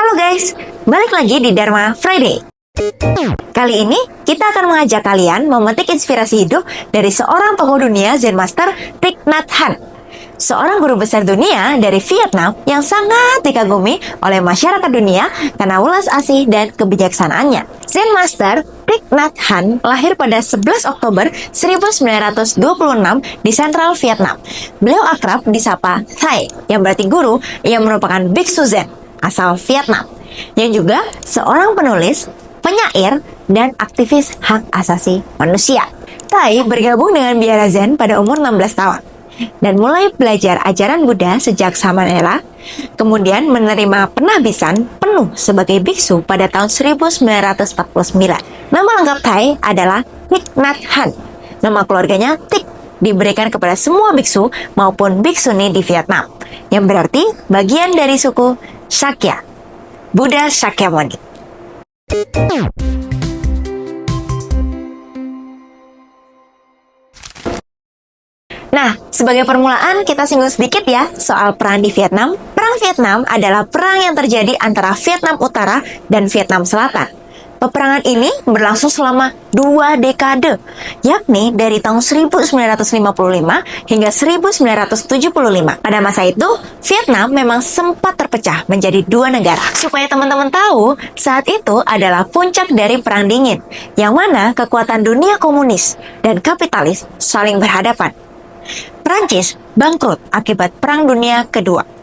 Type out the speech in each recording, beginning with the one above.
Halo guys, balik lagi di Dharma Friday. Kali ini kita akan mengajak kalian memetik inspirasi hidup dari seorang tokoh dunia Zen Master Thich Nhat Hanh, seorang guru besar dunia dari Vietnam yang sangat dikagumi oleh masyarakat dunia karena ulas asih dan kebijaksanaannya. Zen Master Thich Nhat Hanh lahir pada 11 Oktober 1926 di Central Vietnam. Beliau akrab disapa Thai, yang berarti guru, yang merupakan biksu Zen asal Vietnam, yang juga seorang penulis, penyair, dan aktivis hak asasi manusia. Thai bergabung dengan biara Zen pada umur 16 tahun dan mulai belajar ajaran Buddha sejak Samanera, kemudian menerima penabisan penuh sebagai biksu pada tahun 1949. Nama lengkap Thai adalah Thich Nhat Hanh. Nama keluarganya Thich diberikan kepada semua biksu maupun biksuni di Vietnam, yang berarti bagian dari suku Sakya, Buddha Sakyamuni. Nah, sebagai permulaan kita singgung sedikit ya soal perang di Vietnam. Perang Vietnam adalah perang yang terjadi antara Vietnam Utara dan Vietnam Selatan. Peperangan ini berlangsung selama 2 dekade, yakni dari tahun 1955 hingga 1975. Pada masa itu, Vietnam memang sempat terpecah menjadi 2 negara. Supaya teman-teman tahu, saat itu adalah puncak dari Perang Dingin, yang mana kekuatan dunia komunis dan kapitalis saling berhadapan. Prancis bangkrut akibat Perang Dunia Kedua.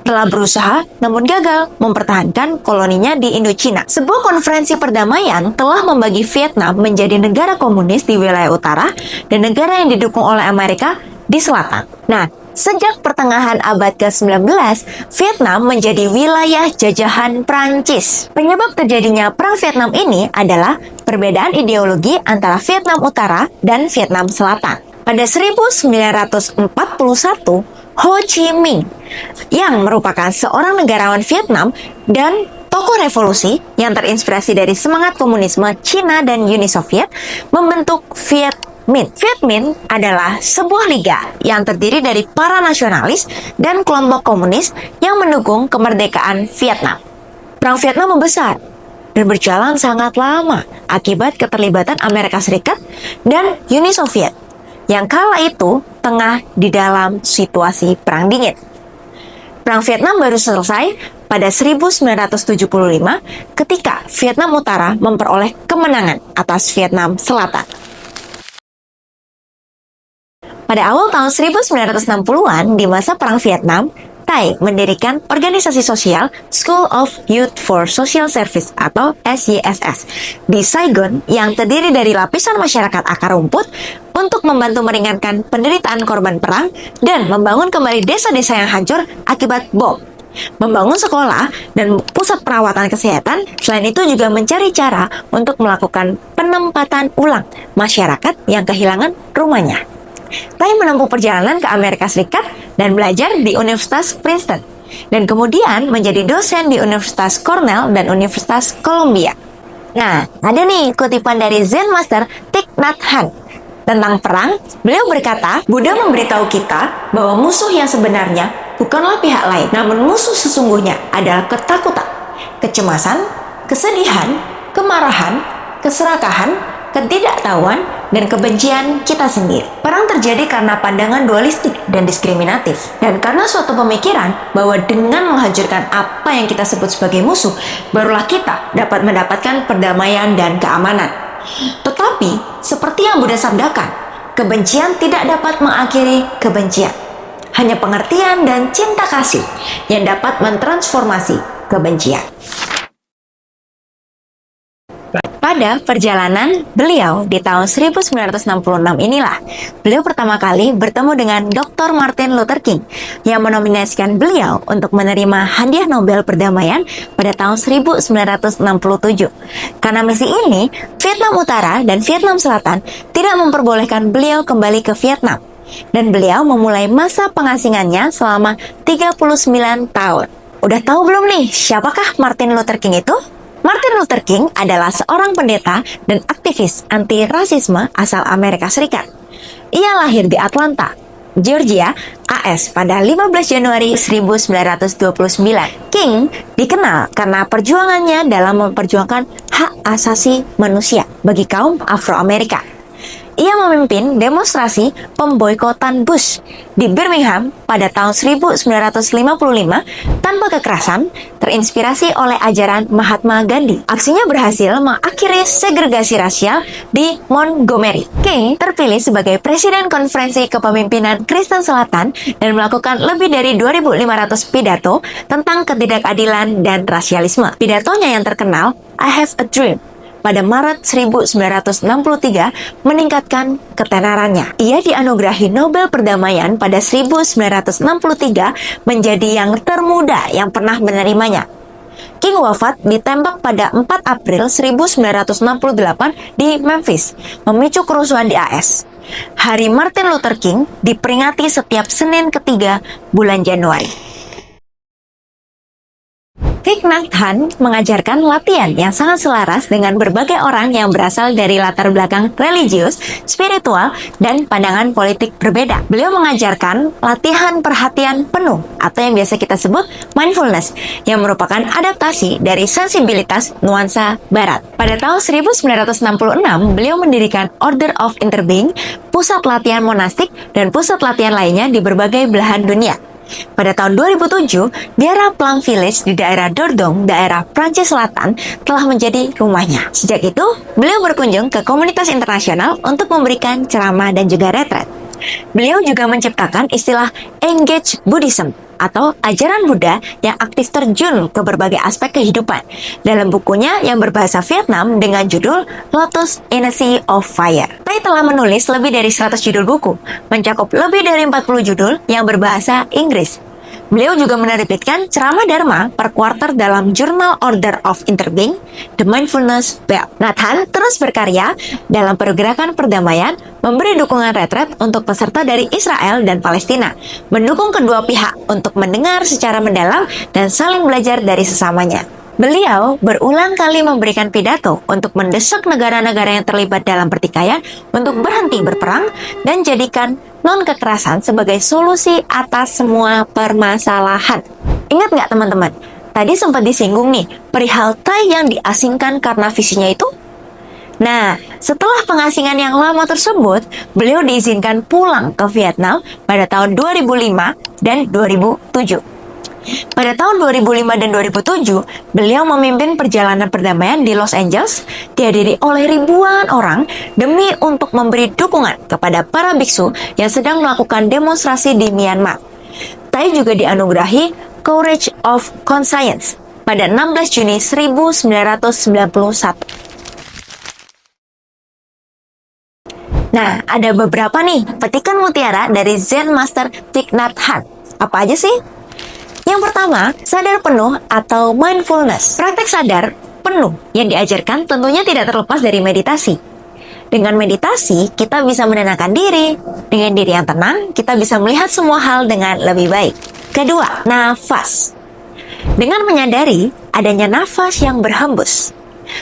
Telah berusaha namun gagal mempertahankan koloninya di Indochina. Sebuah konferensi perdamaian telah membagi Vietnam menjadi negara komunis di wilayah utara dan negara yang didukung oleh Amerika di selatan. Nah, sejak pertengahan abad ke-19, Vietnam menjadi wilayah jajahan Prancis. Penyebab terjadinya Perang Vietnam ini adalah perbedaan ideologi antara Vietnam Utara dan Vietnam Selatan. Pada 1941, Ho Chi Minh yang merupakan seorang negarawan Vietnam dan tokoh revolusi yang terinspirasi dari semangat komunisme Cina dan Uni Soviet membentuk Viet Minh. Viet Minh adalah sebuah liga yang terdiri dari para nasionalis dan kelompok komunis yang mendukung kemerdekaan Vietnam. Perang Vietnam membesar dan berjalan sangat lama akibat keterlibatan Amerika Serikat dan Uni Soviet yang kala itu tengah di dalam situasi Perang Dingin. Perang Vietnam baru selesai pada 1975 ketika Vietnam Utara memperoleh kemenangan atas Vietnam Selatan. Pada awal tahun 1960-an, di masa Perang Vietnam, Thai mendirikan organisasi sosial School of Youth for Social Service atau SYSS di Saigon yang terdiri dari lapisan masyarakat akar rumput untuk membantu meringankan penderitaan korban perang dan membangun kembali desa-desa yang hancur akibat bom, membangun sekolah dan pusat perawatan kesehatan. Selain itu juga mencari cara untuk melakukan penempatan ulang masyarakat yang kehilangan rumahnya. Thai menempuh perjalanan ke Amerika Serikat dan belajar di Universitas Princeton, dan kemudian menjadi dosen di Universitas Cornell dan Universitas Columbia. Nah, ada nih kutipan dari Zen Master Thich Nhat Hanh. Tentang perang, beliau berkata, Buddha memberitahu kita bahwa musuh yang sebenarnya bukanlah pihak lain, namun musuh sesungguhnya adalah ketakutan, kecemasan, kesedihan, kemarahan, keserakahan, ketidaktahuan, dan kebencian kita sendiri. Perang terjadi karena pandangan dualistik dan diskriminatif, dan karena suatu pemikiran bahwa dengan menghancurkan apa yang kita sebut sebagai musuh, barulah kita dapat mendapatkan perdamaian dan keamanan. Tetapi, seperti yang Buddha sabdakan, kebencian tidak dapat mengakhiri kebencian. Hanya pengertian dan cinta kasih yang dapat mentransformasi kebencian. Pada perjalanan beliau di tahun 1966 inilah, beliau pertama kali bertemu dengan Dr. Martin Luther King yang menominasikan beliau untuk menerima hadiah Nobel Perdamaian pada tahun 1967. Karena misi ini, Vietnam Utara dan Vietnam Selatan tidak memperbolehkan beliau kembali ke Vietnam, dan beliau memulai masa pengasingannya selama 39 tahun. Udah tahu belum nih, siapakah Martin Luther King itu? Martin Luther King adalah seorang pendeta dan aktivis anti-rasisme asal Amerika Serikat. Ia lahir di Atlanta, Georgia, AS pada 15 Januari 1929. King dikenal karena perjuangannya dalam memperjuangkan hak asasi manusia bagi kaum Afro-Amerika. Ia memimpin demonstrasi pemboikotan Bush di Birmingham pada tahun 1955 tanpa kekerasan, terinspirasi oleh ajaran Mahatma Gandhi. Aksinya berhasil mengakhiri segregasi rasial di Montgomery. King terpilih sebagai Presiden Konferensi Kepemimpinan Kristen Selatan dan melakukan lebih dari 2.500 pidato tentang ketidakadilan dan rasialisme. Pidatonya yang terkenal, I Have a Dream, pada Maret 1963 meningkatkan ketenarannya. Ia dianugerahi Nobel Perdamaian pada 1963 menjadi yang termuda yang pernah menerimanya. King wafat ditembak pada 4 April 1968 di Memphis, memicu kerusuhan di AS. Hari Martin Luther King diperingati setiap Senin ketiga bulan Januari. Thich Nhat Hanh mengajarkan latihan yang sangat selaras dengan berbagai orang yang berasal dari latar belakang religius, spiritual, dan pandangan politik berbeda. Beliau mengajarkan latihan perhatian penuh atau yang biasa kita sebut mindfulness, yang merupakan adaptasi dari sensibilitas nuansa barat. Pada tahun 1966, beliau mendirikan Order of Interbeing, pusat latihan monastik, dan pusat latihan lainnya di berbagai belahan dunia. Pada tahun 2007, Biara Plum Village di daerah Dordogne, daerah Prancis Selatan, telah menjadi rumahnya. Sejak itu, beliau berkunjung ke komunitas internasional untuk memberikan ceramah dan juga retret. Beliau juga menciptakan istilah Engage Buddhism atau ajaran Buddha yang aktif terjun ke berbagai aspek kehidupan dalam bukunya yang berbahasa Vietnam dengan judul Lotus in a Sea of Fire. Thich telah menulis lebih dari 100 judul buku, mencakup lebih dari 40 judul yang berbahasa Inggris. Beliau juga menerbitkan ceramah Dharma per kuarter dalam jurnal Order of Interbeing, The Mindfulness Bell. Nhat Hanh terus berkarya dalam pergerakan perdamaian, memberi dukungan retret untuk peserta dari Israel dan Palestina, mendukung kedua pihak untuk mendengar secara mendalam dan saling belajar dari sesamanya. Beliau berulang kali memberikan pidato untuk mendesak negara-negara yang terlibat dalam pertikaian untuk berhenti berperang dan jadikan non-kekerasan sebagai solusi atas semua permasalahan. Ingat nggak teman-teman? Tadi sempat disinggung nih, perihal Thai yang diasingkan karena visinya itu. Nah, setelah pengasingan yang lama tersebut, beliau diizinkan pulang ke Vietnam pada tahun 2005 dan 2007. Pada tahun 2005 dan 2007, beliau memimpin perjalanan perdamaian di Los Angeles, dihadiri oleh ribuan orang demi untuk memberi dukungan kepada para biksu yang sedang melakukan demonstrasi di Myanmar. Thai juga dianugerahi Courage of Conscience pada 16 Juni 1991. Nah, ada beberapa nih petikan mutiara dari Zen Master Thich Nhat Hanh. Apa aja sih? Yang pertama, sadar penuh atau mindfulness. Praktek sadar penuh yang diajarkan tentunya tidak terlepas dari meditasi. Dengan meditasi, kita bisa menenangkan diri. Dengan diri yang tenang, kita bisa melihat semua hal dengan lebih baik. Kedua, nafas. Dengan menyadari adanya nafas yang berhembus,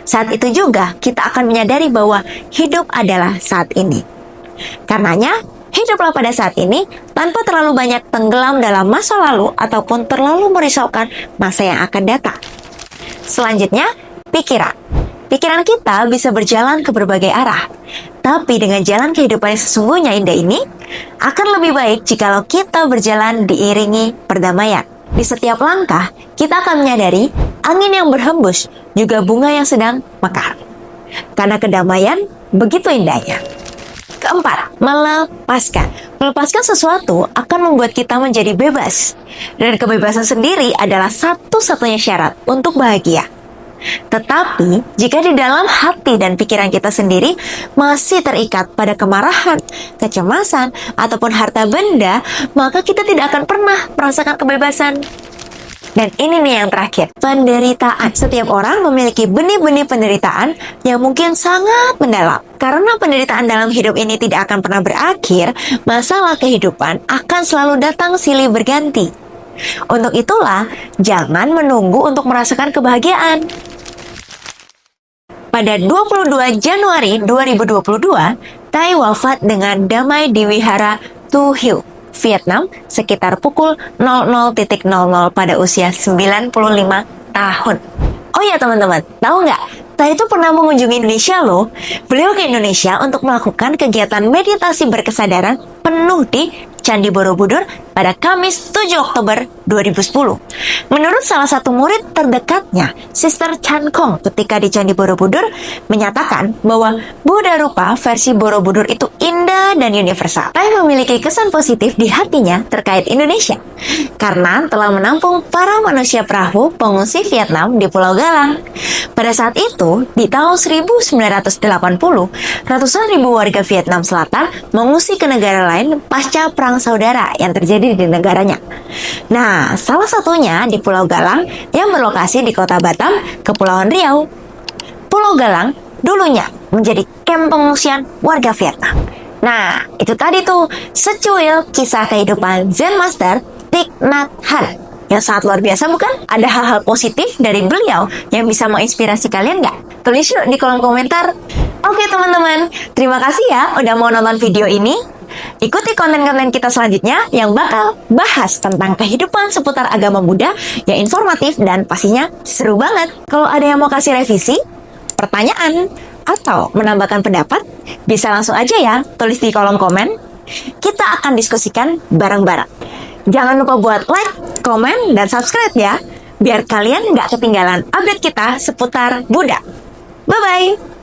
saat itu juga kita akan menyadari bahwa hidup adalah saat ini. Karenanya, hiduplah pada saat ini tanpa terlalu banyak tenggelam dalam masa lalu ataupun terlalu merisaukan masa yang akan datang. Selanjutnya, pikiran. Pikiran kita bisa berjalan ke berbagai arah. Tapi dengan jalan kehidupan yang sesungguhnya indah ini, akan lebih baik jikalau kita berjalan diiringi perdamaian. Di setiap langkah, kita akan menyadari angin yang berhembus juga bunga yang sedang mekar. Karena kedamaian begitu indahnya. Keempat, melepaskan. Melepaskan sesuatu akan membuat kita menjadi bebas. Dan kebebasan sendiri adalah satu-satunya syarat untuk bahagia. Tetapi, jika di dalam hati dan pikiran kita sendiri masih terikat pada kemarahan, kecemasan, ataupun harta benda, maka kita tidak akan pernah merasakan kebebasan. Dan ini nih yang terakhir, penderitaan. Setiap orang memiliki benih-benih penderitaan yang mungkin sangat mendalam. Karena penderitaan dalam hidup ini tidak akan pernah berakhir, masalah kehidupan akan selalu datang silih berganti. Untuk itulah, jangan menunggu untuk merasakan kebahagiaan. Pada 22 Januari 2022, Thai wafat dengan damai di Wihara Tu Hieu, Vietnam sekitar pukul 00.00 pada usia 95 tahun. Oh ya teman-teman, tahu nggak? Saya itu pernah mengunjungi Indonesia loh. Beliau ke Indonesia untuk melakukan kegiatan meditasi berkesadaran penuh di Candi Borobudur pada Kamis 7 Oktober 2010. Menurut salah satu murid terdekatnya, Sister Chan Kong ketika di Candi Borobudur menyatakan bahwa Buddha rupa versi Borobudur itu indah dan universal. Saya memiliki kesan positif di hatinya terkait Indonesia karena telah menampung para manusia perahu pengungsi Vietnam di Pulau Galang. Pada saat itu, di tahun 1980, ratusan ribu warga Vietnam Selatan mengungsi ke negara lain pasca Perang Saudara yang terjadi di negaranya. Nah, salah satunya di Pulau Galang yang berlokasi di kota Batam, Kepulauan Riau. Pulau Galang dulunya menjadi kamp pengungsian warga Vietnam. Nah, itu tadi tuh secuil kisah kehidupan Zen Master Thich Nhat Hanh. Yang sangat luar biasa bukan? Ada hal-hal positif dari beliau yang bisa menginspirasi kalian nggak? Tulis yuk di kolom komentar. Oke teman-teman, terima kasih ya udah mau nonton video ini. Ikuti konten-konten kita selanjutnya yang bakal bahas tentang kehidupan seputar agama Buddha yang informatif dan pastinya seru banget. Kalau ada yang mau kasih revisi, pertanyaan, atau menambahkan pendapat, bisa langsung aja ya tulis di kolom komen. Kita akan diskusikan bareng-bareng. Jangan lupa buat like, komen, dan subscribe ya, biar kalian nggak ketinggalan update kita seputar Buddha. Bye-bye!